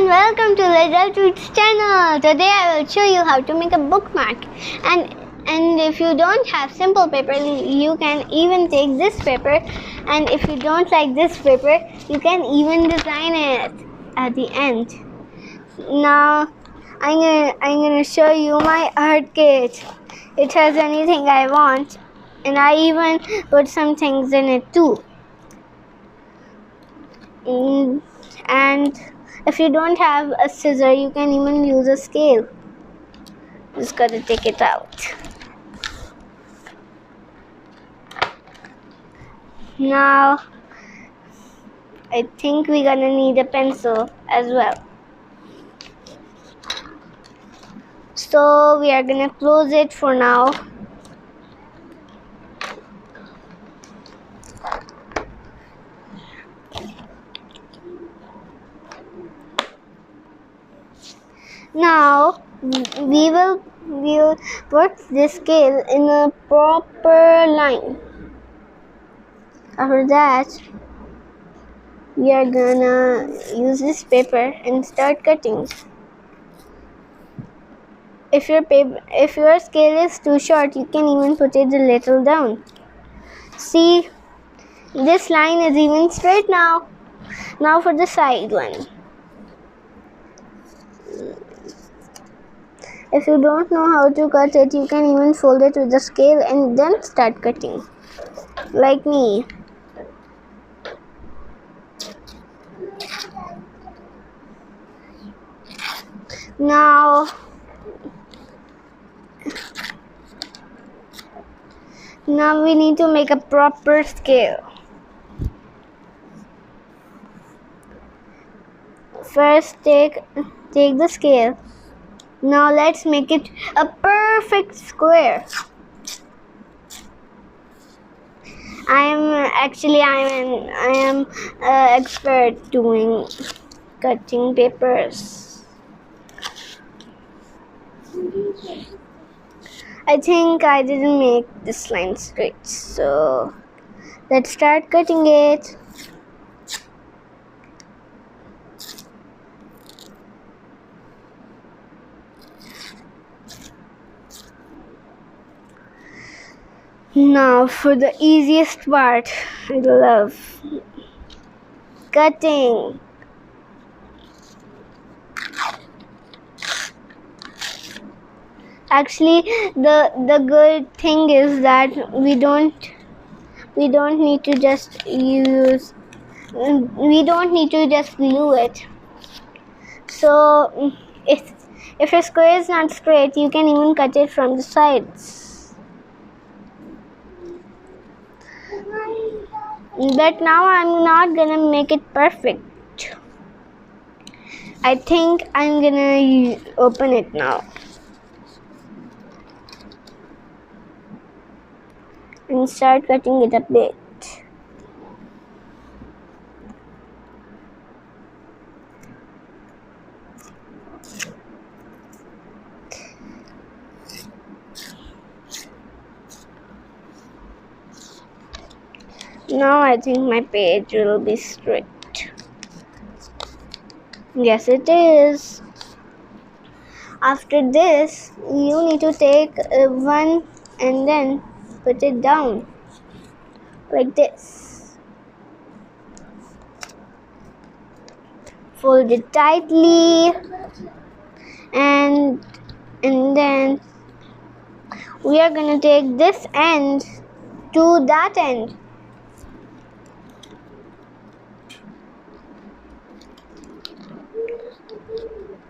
welcome to Little Tweets channel. Today I will show you how to make a bookmark. And if you don't have simple paper, you can even take this paper. And if you don't like this paper, you can even design it at the end. Now I'm gonna show you my art kit. It has anything I want, and I even put some things in it too. And if you don't have a scissor, you can even use a scale. Just gotta take it out. Now I think we're gonna need a pencil as well. So we are gonna close it for now. Now we'll put this scale in a proper line. After that, we are gonna use this paper and start cutting. If your scale is too short, you can even put it a little down. See, this line is even straight now. Now for the side one. If you don't know how to cut it, you can even fold it with the scale and then start cutting, like me. Now we need to make a proper scale. First take the scale. Now let's make it a perfect square. I am an expert doing cutting papers. I think I didn't make this line straight, so let's start cutting it. Now for the easiest part, I love cutting. Actually, the good thing is that we don't need to just glue it. So if your square is not straight, you can even cut it from the sides. But now I'm not gonna make it perfect. I think I'm gonna open it now and start cutting it a bit. Now I think my page will be straight. Yes, it is. After this, you need to take one and then put it down like this. Fold it tightly, and then we are going to take this end to that end.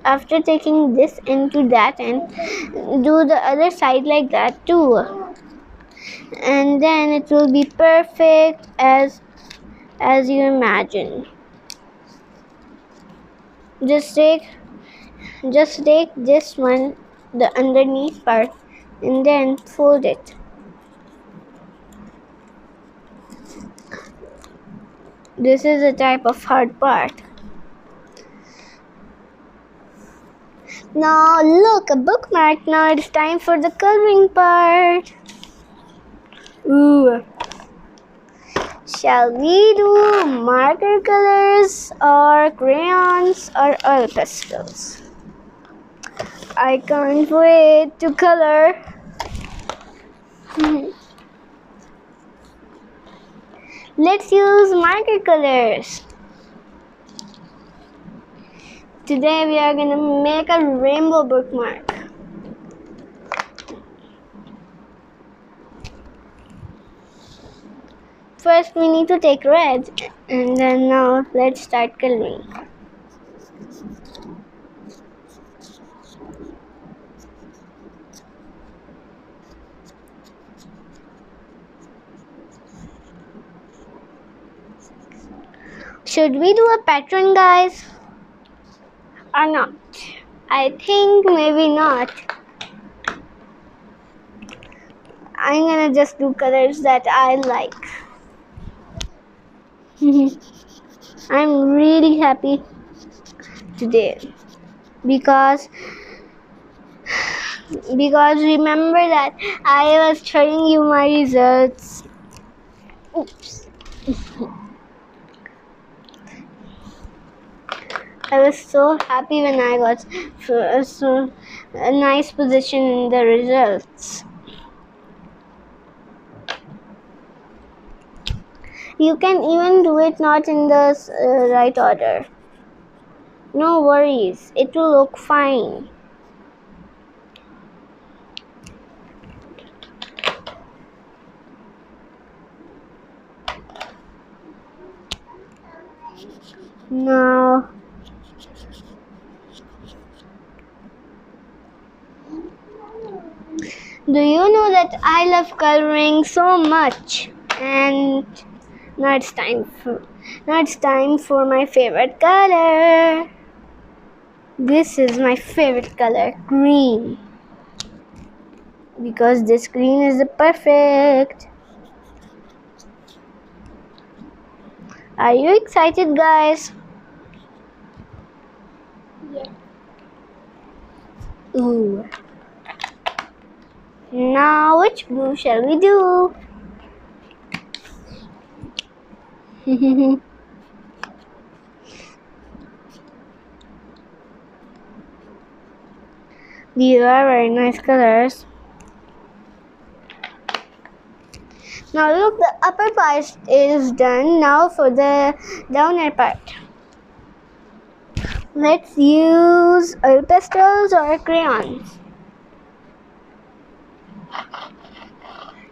After taking this end to that end, do the other side like that too, and then it will be perfect as you imagine. Just take this one, the underneath part, and then fold it. This is a type of hard part. Now look, a bookmark. Now it's time for the coloring part. Ooh. Shall we do marker colors or crayons or oil pastels? I can't wait to color. Let's use marker colors. Today we are going to make a rainbow bookmark. First we need to take red, and then now let's start coloring. Should we do a pattern, guys, or not? I think maybe not. I'm gonna just do colors that I like. I'm really happy today because remember that I was showing you my results. Oops. I was so happy when I got a nice position in the results. You can even do it not in the right order. No worries, it will look fine. Now, do you know that I love coloring so much? And now it's time for my favorite color. This is my favorite color, green. Because this green is the perfect. Are you excited, guys? Yeah. Ooh. Now which blue shall we do? These are very nice colors. Now look, the upper part is done. Now for the downer part. Let's use oil pastels or crayons.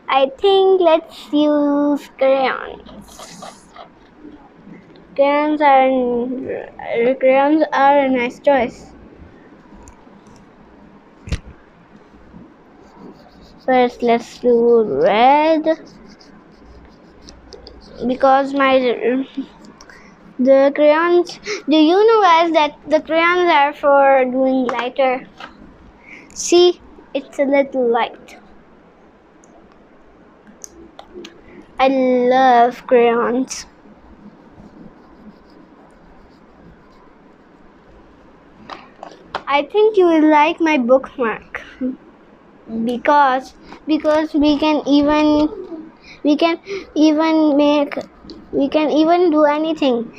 I think let's use crayons. Crayons are a nice choice. First, let's do red because the crayons. Do you know, guys, that the crayons are for doing lighter? See, it's a little light. I love crayons. I think you will like my bookmark because we can even do anything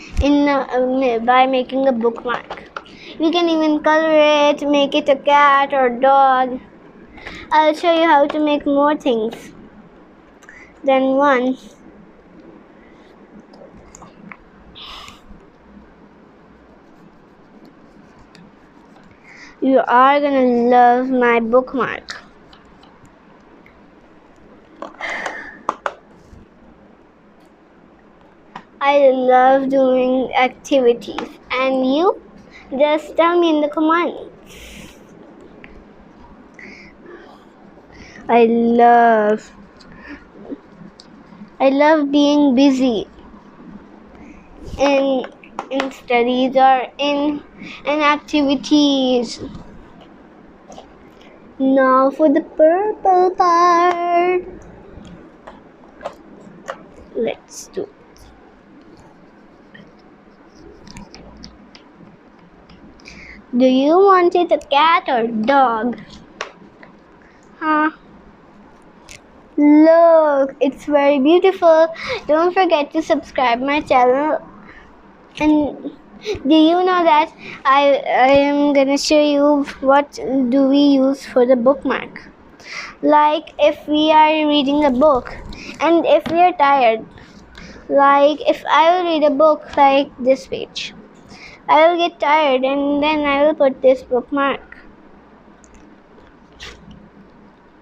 by making a bookmark. We can even color it, make it a cat or dog. I'll show you how to make more things than one. You are gonna love my bookmark. I love doing activities, and you? Just tell me in the comments. I love being busy in studies or in activities. Now for the purple part. Let's do it. Do you want it a cat or dog? Huh? Look, it's very beautiful. Don't forget to subscribe my channel. And do you know that I am gonna show you what do we use for the bookmark? Like if we are reading a book and if we are tired, like if I will read a book like this page, I will get tired and then I will put this bookmark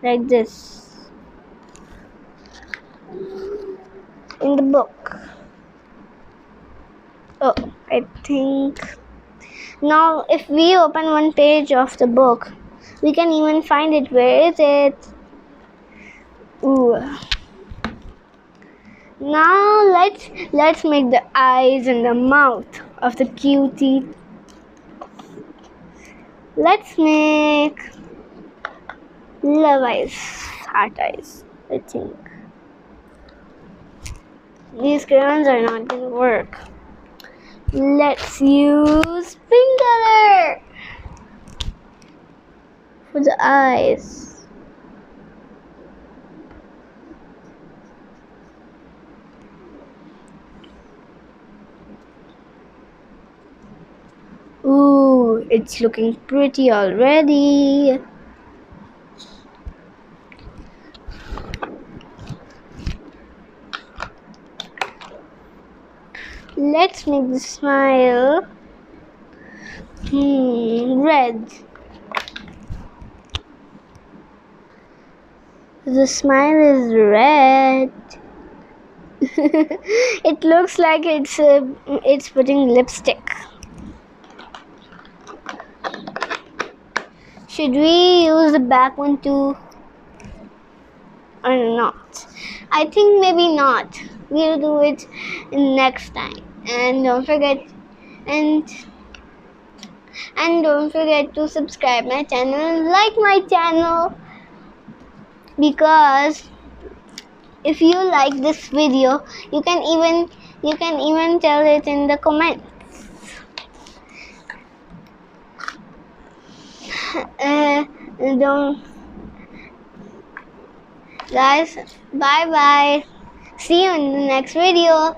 like this in the book. Oh, I think now if we open one page of the book, we can even find it. Where is it? Ooh. Now let's make the eyes and the mouth of the cutie. Let's make love eyes, heart eyes, I think. These crayons are not gonna work. Let's use pink color for the eyes. Ooh, it's looking pretty already. Let's make the smile red. The smile is red. It looks like it's putting lipstick. Should we use the back one too or not? I think maybe not. We'll do it next time. And don't forget to subscribe my channel and like my channel, because if you like this video, you can even tell it in the comments. Don't, guys, bye bye. See you in the next video.